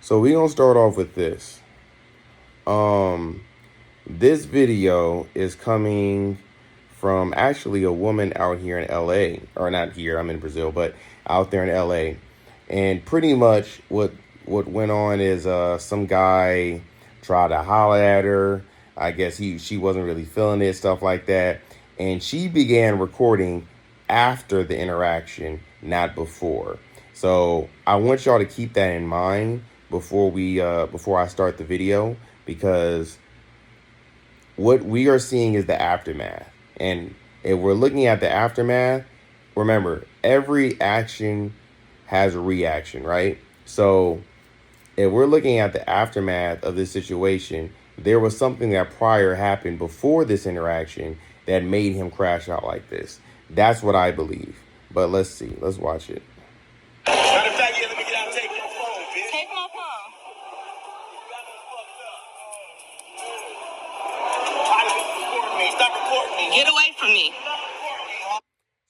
So we're gonna start off with this. Um, this video is coming from actually a woman out here in LA, or not here, I'm in Brazil, but out there in LA. And pretty much what went on is some guy tried to holler at her. I guess she wasn't really feeling it, stuff like that. And she began recording after the interaction, not before. So I want y'all to keep that in mind before I start the video, because what we are seeing is the aftermath. And if we're looking at the aftermath, remember, every action has a reaction, right? So if we're looking at the aftermath of this situation, there was something that prior happened before this interaction that made him crash out like this. That's what I believe. But let's see. Let's watch it. Matter of fact, yeah, let me get out and take your phone, bitch. Take my phone. Stop recording me. Get away from me.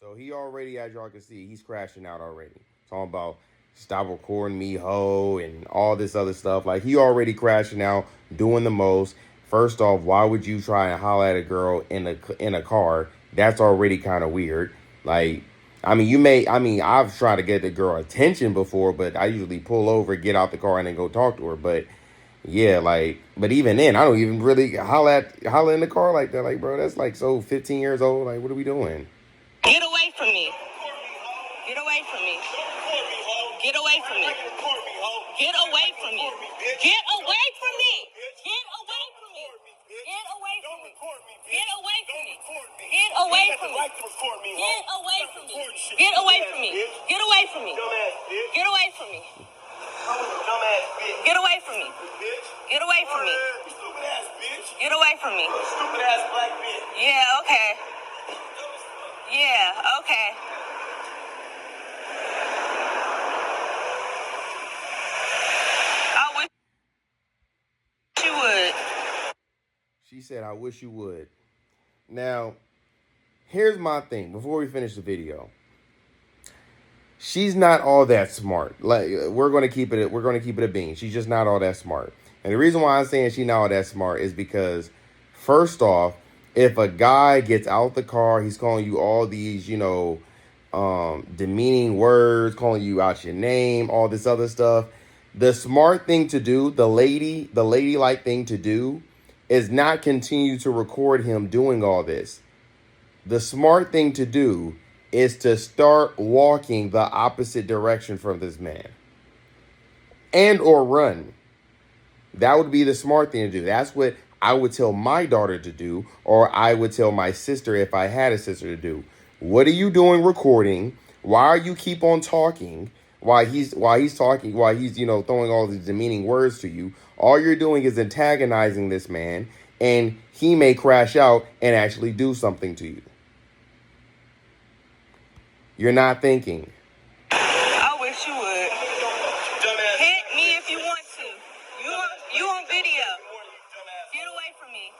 So he already, as y'all can see, he's crashing out already. Talking about stop recording me, ho, and all this other stuff. Like, he already crashing out, doing the most. First off, why would you try and holler at a girl in a car? That's already kind of weird. Like, I've tried to get the girl attention before, but I usually pull over, get out the car, and then go talk to her. But yeah, like, but even then, I don't even really holler in the car like that. Like, bro, that's like so 15 years old. Like, what are we doing? Get away from me. Get away from me. Get away from me. Get away from me. Get away from me. Get away from me. Get away from me. Get away from me. Get away from me. Get away from me. Get away from me. Get away from me. Get away from me. Dumbass bitch. Get away from me. Get away from me. Stupid ass bitch. Get away from me. Stupid ass black bitch. Yeah, okay. Yeah, okay. I wish you would. She said, I wish you would. Now, here's my thing before we finish the video. She's not all that smart. Like, we're gonna keep it a bean. She's just not all that smart. And the reason why I'm saying she's not all that smart is because, first off, if a guy gets out the car, he's calling you all these, demeaning words, calling you out your name, all this other stuff. The smart thing to do, the ladylike thing to do, is not continue to record him doing all this. The smart thing to do is to start walking the opposite direction from this man. And or run. That would be the smart thing to do. That's what I would tell my daughter to do, or I would tell my sister if I had a sister to do. What are you doing recording? Why are you keep on talking? While he's talking, throwing all these demeaning words to you? All you're doing is antagonizing this man, and he may crash out and actually do something to you. You're not thinking. I wish you would. Dumbass. Hit me if you want to. You on video. Get away from me.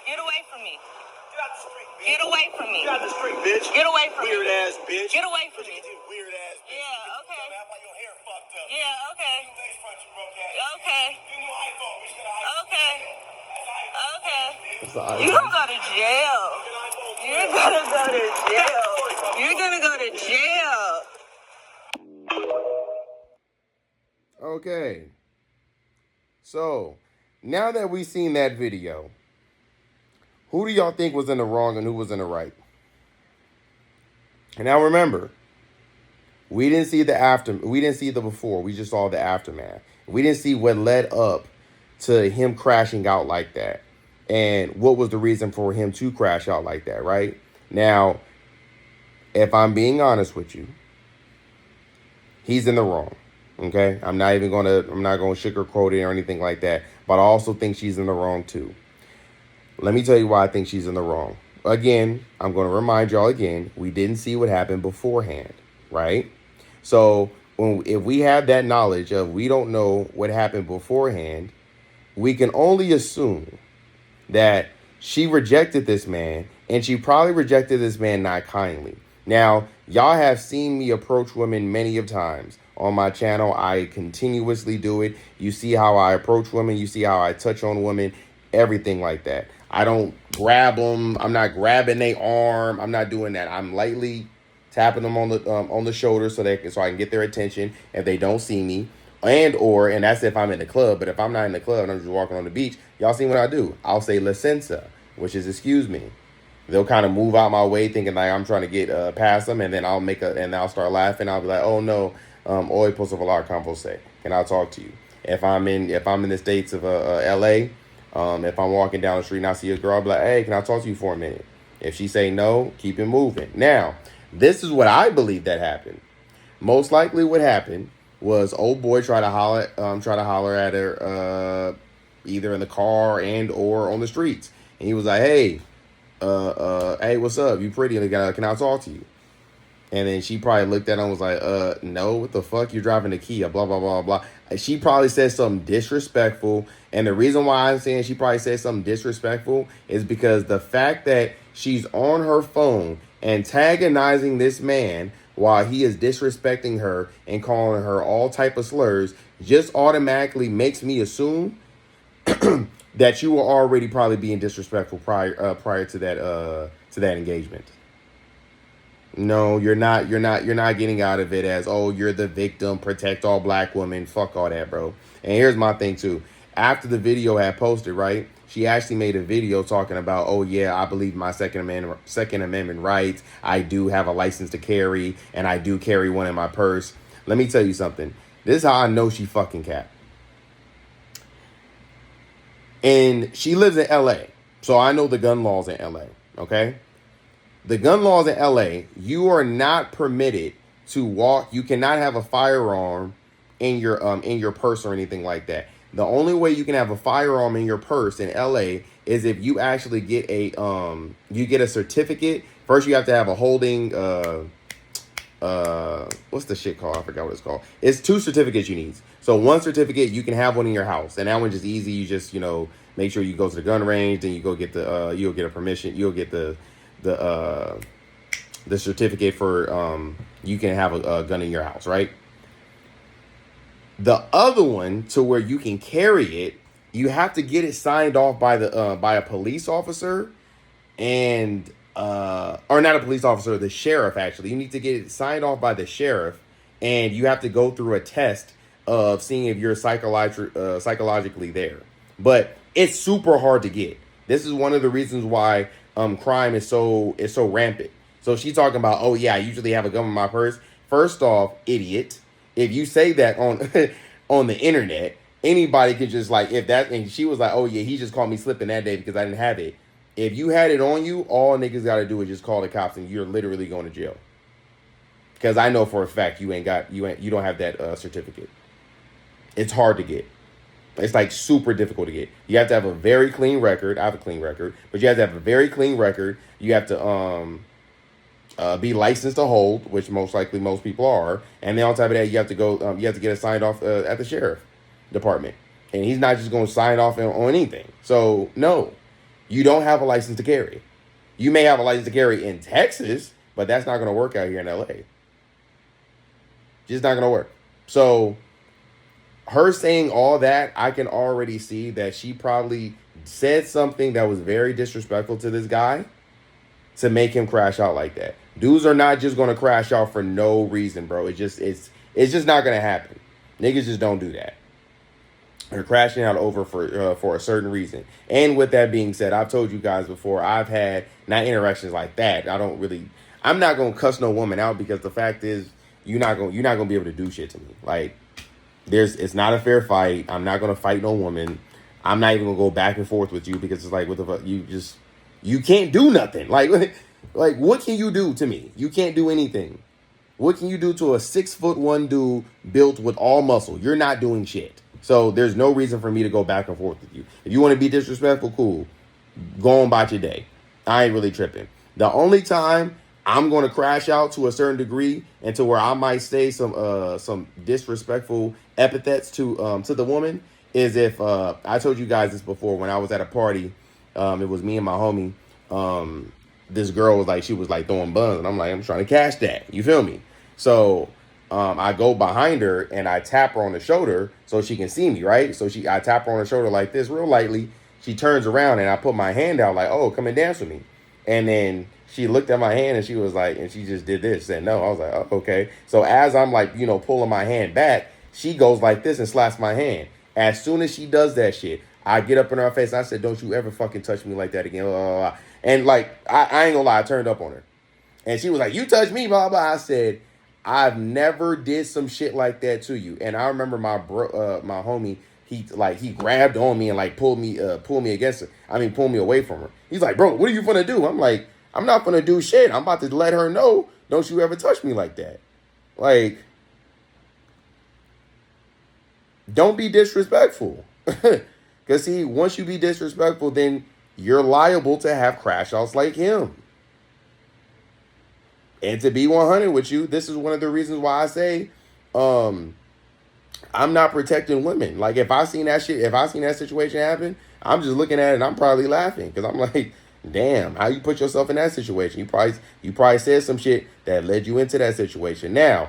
Get away from me. Get out the street, bitch. Get away from me. Get out the street, bitch. Get away from me. Weird ass bitch. Get away from me. Weird ass bitch. Yeah, okay. Dumbass, why your hair fucked up? Yeah, okay. Face front, you broke ass. Okay. Give me your iPhone, bitch. Get an iPhone. Okay. Okay. It's the You gonna go to jail. You're gonna go to jail. You're gonna go to jail. Okay. So, now that we've seen that video, who do y'all think was in the wrong and who was in the right? And now remember, we didn't see the before, we just saw the aftermath. We didn't see what led up to him crashing out like that. And what was the reason for him to crash out like that, right? Now, if I'm being honest with you, he's in the wrong. Okay? I'm not going to sugarcoat it or anything like that. But I also think she's in the wrong too. Let me tell you why I think she's in the wrong. Again, I'm going to remind y'all again, we didn't see what happened beforehand, right? So if we have that knowledge of we don't know what happened beforehand, we can only assume that she rejected this man, and she probably rejected this man not kindly. Now, y'all have seen me approach women many of times on my channel. I continuously do it. You see how I approach women. You see how I touch on women, everything like that. I don't grab them. I'm not grabbing their arm. I'm not doing that. I'm lightly tapping them on the shoulder so I can get their attention if they don't see me. And that's if I'm in the club. But if I'm not in the club and I'm just walking on the beach, y'all see what I do? I'll say licenza, which is excuse me. They'll kind of move out my way thinking like I'm trying to get past them, and then I'll start laughing. I'll be like, oh no, hoy por favor, compose. Can I talk to you? If I'm in the states of LA, if I'm walking down the street and I see a girl, I'll be like, hey, can I talk to you for a minute? If she say no, keep it moving. Now, this is what I believe that happened. Most likely what happened was old boy try to holler at her either in the car and or on the streets. And he was like, hey, what's up? You pretty? Can I talk to you? And then she probably looked at him and was like, no, what the fuck? You're driving a Kia, blah, blah, blah, blah. She probably said something disrespectful. And the reason why I'm saying she probably said something disrespectful is because the fact that she's on her phone antagonizing this man while he is disrespecting her and calling her all type of slurs just automatically makes me assume that you were already probably being disrespectful prior to that engagement. No, you're not getting out of it as, oh, you're the victim, protect all black women. Fuck all that, bro. And here's my thing too. After the video had posted, right, she actually made a video talking about, oh yeah, I believe my Second Amendment rights. I do have a license to carry, and I do carry one in my purse. Let me tell you something. This is how I know she fucking cap. And she lives in LA. So I know the gun laws in LA, okay? The gun laws in LA, you are not permitted to walk. You cannot have a firearm in your purse or anything like that. The only way you can have a firearm in your purse in LA is if you actually get a certificate. First, you have to have a holding what's the shit called? I forgot what it's called. It's 2 certificates you need. So one certificate, you can have one in your house, and that one's just easy. You just, make sure you go to the gun range, then you go get you'll get a permission. You'll get the certificate for you can have a gun in your house, right? The other one, to where you can carry it, you have to get it signed off by a police officer, and or not a police officer, the sheriff. Actually, you need to get it signed off by the sheriff, and you have to go through a test of seeing if you're psychologically there. But it's super hard to get. This is one of the reasons why crime is so rampant. So she's talking about, oh yeah, I usually have a gun in my purse. First off, idiot. If you say that on the internet, anybody can just and she was like, oh yeah, he just caught me slipping that day because I didn't have it. If you had it on you, all niggas got to do is just call the cops and you're literally going to jail. Because I know for a fact you don't have that certificate. It's hard to get. It's like super difficult to get. You have to have a very clean record. I have a clean record, but you have to have a very clean record. You have to be licensed to hold, which most likely most people are. And then on top of that, you have to go. You have to get it signed off at the sheriff department, and he's not just going to sign off on anything. So no, you don't have a license to carry. You may have a license to carry in Texas, but that's not going to work out here in LA. Just not going to work. So her saying all that, I can already see that she probably said something that was very disrespectful to this guy to make him crash out like that. Dudes are not just going to crash out for no reason, bro. It's just not going to happen. Niggas just don't do that. They're crashing out over for a certain reason. And with that being said, I've told you guys before, I've had not interactions like that. I'm not going to cuss no woman out, because the fact is you're not going to be able to do shit to me. Like, it's not a fair fight. I'm not going to fight no woman. I'm not even going to go back and forth with you, because it's like, what the fuck? You can't do nothing. Like what can you do to me? You can't do anything. What can you do to a 6'1" dude built with all muscle? You're not doing shit. So there's no reason for me to go back and forth with you. If you want to be disrespectful, cool. Go on about your day. I ain't really tripping. The only time I'm going to crash out to a certain degree and to where I might say some disrespectful epithets to the woman is if I told you guys this before when I was at a party. It was me and my homie. this girl was like, she was like throwing buns, and I'm like, I'm trying to cash that. You feel me? So I go behind her and I tap her on the shoulder so she can see me, right? So I tap her on the shoulder like this, real lightly. She turns around and I put my hand out like, oh, come and dance with me. And then she looked at my hand and she was like, and she just did this, said no. I was like, oh, okay. So as I'm like, you know, pulling my hand back, she goes like this and slaps my hand. As soon as she does that shit, I get up in her face and I said, don't you ever fucking touch me like that again. Blah, blah, blah. And like, I ain't gonna lie, I turned up on her. And she was like, you touched me, blah, blah. I said, I've never did some shit like that to you. And I remember my homie, he grabbed on me and like pulled me against her. I mean, pulled me away from her. He's like, bro, what are you gonna do? I'm like, I'm not gonna do shit. I'm about to let her know, don't you ever touch me like that. Like, don't be disrespectful. Because see, once you be disrespectful, then you're liable to have crash outs like him. And to be 100 with you, this is one of the reasons why I say, I'm not protecting women. Like, if I seen that situation happen, I'm just looking at it and I'm probably laughing. Because I'm like, damn, how you put yourself in that situation? You probably said some shit that led you into that situation. Now,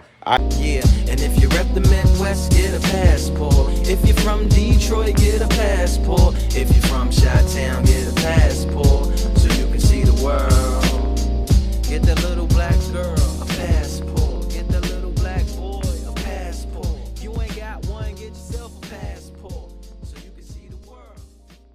yeah, and if you rep the Midwest, get a passport. If you're from Detroit, get a passport. If you're